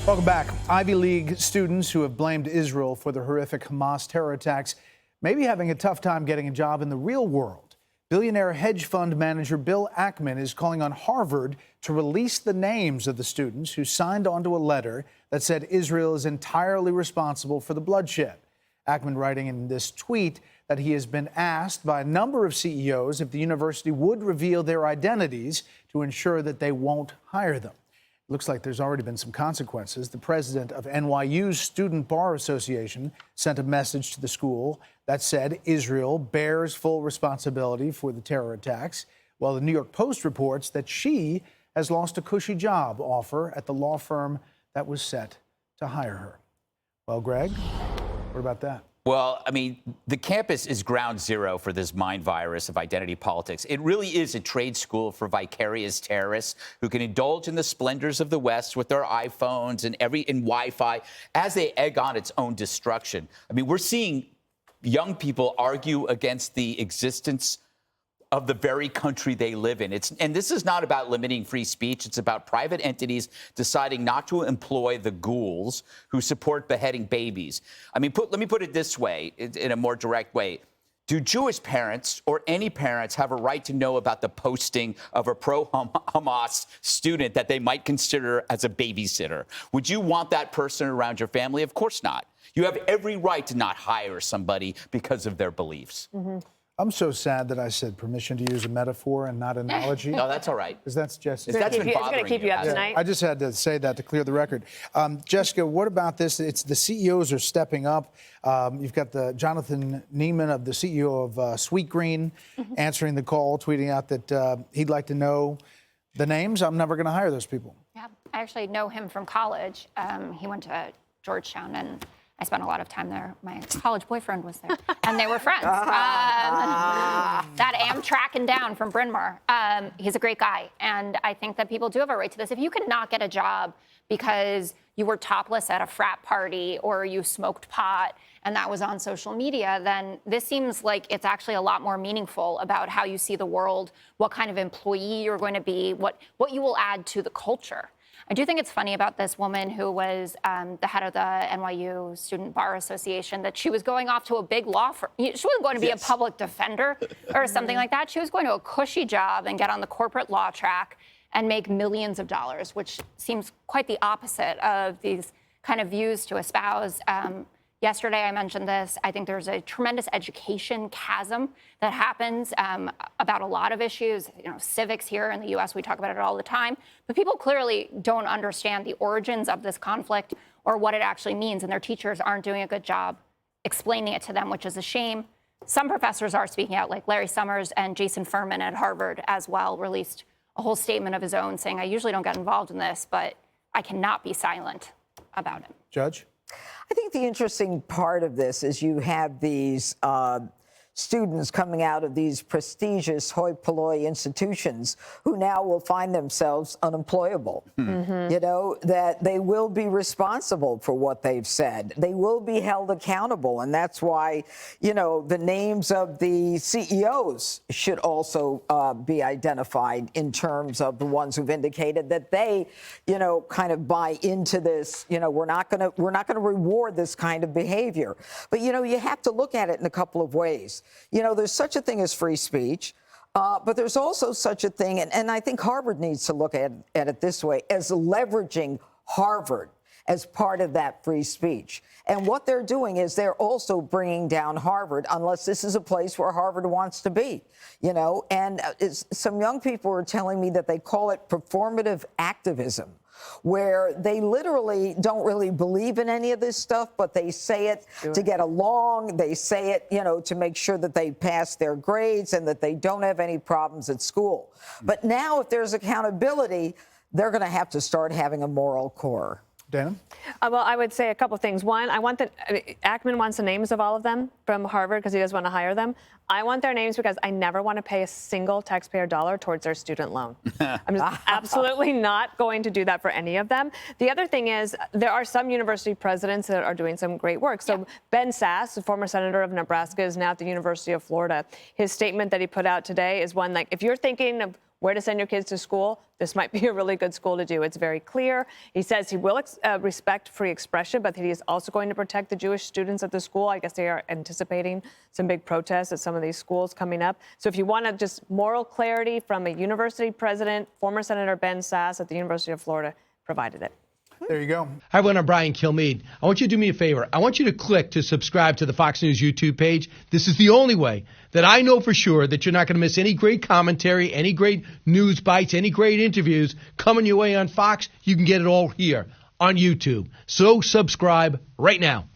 Welcome back. Ivy League students who have blamed Israel for the horrific Hamas terror attacks may be having a tough time getting a job in the real world. Billionaire hedge fund manager Bill Ackman is calling on Harvard to release the names of the students who signed onto a letter that said Israel is entirely responsible for the bloodshed. Ackman writing in this tweet that he has been asked by a number of CEOs if the university would reveal their identities to ensure that they won't hire them. Looks like there's already been some consequences. The president of NYU's Student Bar Association sent a message to the school that said Israel bears full responsibility for the terror attacks, while the New York Post reports that she has lost a cushy job offer at the law firm that was set to hire her. Well, Greg, what about that? Well, I mean, the campus is ground zero for this mind virus of identity politics. It really is a trade school for vicarious terrorists who can indulge in the splendors of the West with their iPhones and Wi-Fi as they egg on its own destruction. I mean, we're seeing young people argue against the existence of the very country they live in. And this is not about limiting free speech. It's about private entities deciding not to employ the ghouls who support beheading babies. I mean, let me put it this way, in a more direct way. Do Jewish parents or any parents have a right to know about the posting of a pro-Hamas student that they might consider as a babysitter? Would you want that person around your family? Of course not. You have every right to not hire somebody because of their beliefs. Mm-hmm. I'm so sad that I said permission to use a metaphor and not analogy. No, that's all right. Because that's Jessica. That's been bothering it's going to keep you up tonight. I just had to say that to clear the record. Jessica, what about this? It's the CEOs are stepping up. You've got the Jonathan Neiman, of the CEO of Sweetgreen, answering the call, tweeting out that he'd like to know the names. I'm never going to hire those people. Yeah, I actually know him from college. He went to Georgetown, and I spent a lot of time there. My college boyfriend was there, and they were friends. That I am tracking down from Bryn Mawr. He's a great guy, and I think that people do have a right to this. If you cannot get a job because you were topless at a frat party or you smoked pot and that was on social media, then this seems like it's actually a lot more meaningful about how you see the world, what kind of employee you're going to be, what you will add to the culture. I do think it's funny about this woman who was the head of the NYU Student Bar Association, that she was going off to a big law firm. She wasn't going to be a public defender or something like that. She was going to a cushy job and get on the corporate law track and make millions of dollars, which seems quite the opposite of these kind of views to espouse. Yesterday, I mentioned this. I think there's a tremendous education chasm that happens about a lot of issues. You know, civics here in the U.S., we talk about it all the time. But people clearly don't understand the origins of this conflict or what it actually means, and their teachers aren't doing a good job explaining it to them, which is a shame. Some professors are speaking out, like Larry Summers and Jason Furman at Harvard as well, released a whole statement of his own saying, I usually don't get involved in this, but I cannot be silent about it. Judge? I think the interesting part of this is you have these students coming out of these prestigious hoi polloi institutions who now will find themselves unemployable. You know, that they will be responsible for what they've said. They will be held accountable. And that's why, you know, the names of the CEOs should also be identified in terms of the ones who've indicated that they, you know, kind of buy into this. You know, we're not going to reward this kind of behavior. But, you know, you have to look at it in a couple of ways. You know, there's such a thing as free speech, but there's also such a thing, and I think Harvard needs to look at it this way, as leveraging Harvard as part of that free speech. And what they're doing is they're also bringing down Harvard, unless this is a place where Harvard wants to be, you know. And some young people are telling me that they call it performative activism, where they literally don't really believe in any of this stuff, but they say it to get along. They say it, you know, to make sure that they pass their grades and that they don't have any problems at school. But now, if there's accountability, they're going to have to start having a moral core. Dana? Well, I would say a couple things. One, Ackman wants the names of all of them from Harvard because he does want to hire them. I want their names because I never want to pay a single taxpayer dollar towards their student loan. I'm just absolutely not going to do that for any of them. The other thing is there are some university presidents that are doing some great work. So Ben Sasse, the former senator of Nebraska, is now at the University of Florida. His statement that he put out today is one like, if you're thinking of where to send your kids to school, this might be a really good school to do. It's very clear. He says he will respect free expression, but that he is also going to protect the Jewish students at the school. I guess they are anticipating some big protests at some of these schools coming up. So if you want just moral clarity from a university president, former Senator Ben Sasse at the University of Florida provided it. There you go. Hi, everyone. I'm Brian Kilmeade. I want you to do me a favor. I want you to click to subscribe to the Fox News YouTube page. This is the only way that I know for sure that you're not going to miss any great commentary, any great news bites, any great interviews coming your way on Fox. You can get it all here on YouTube. So subscribe right now.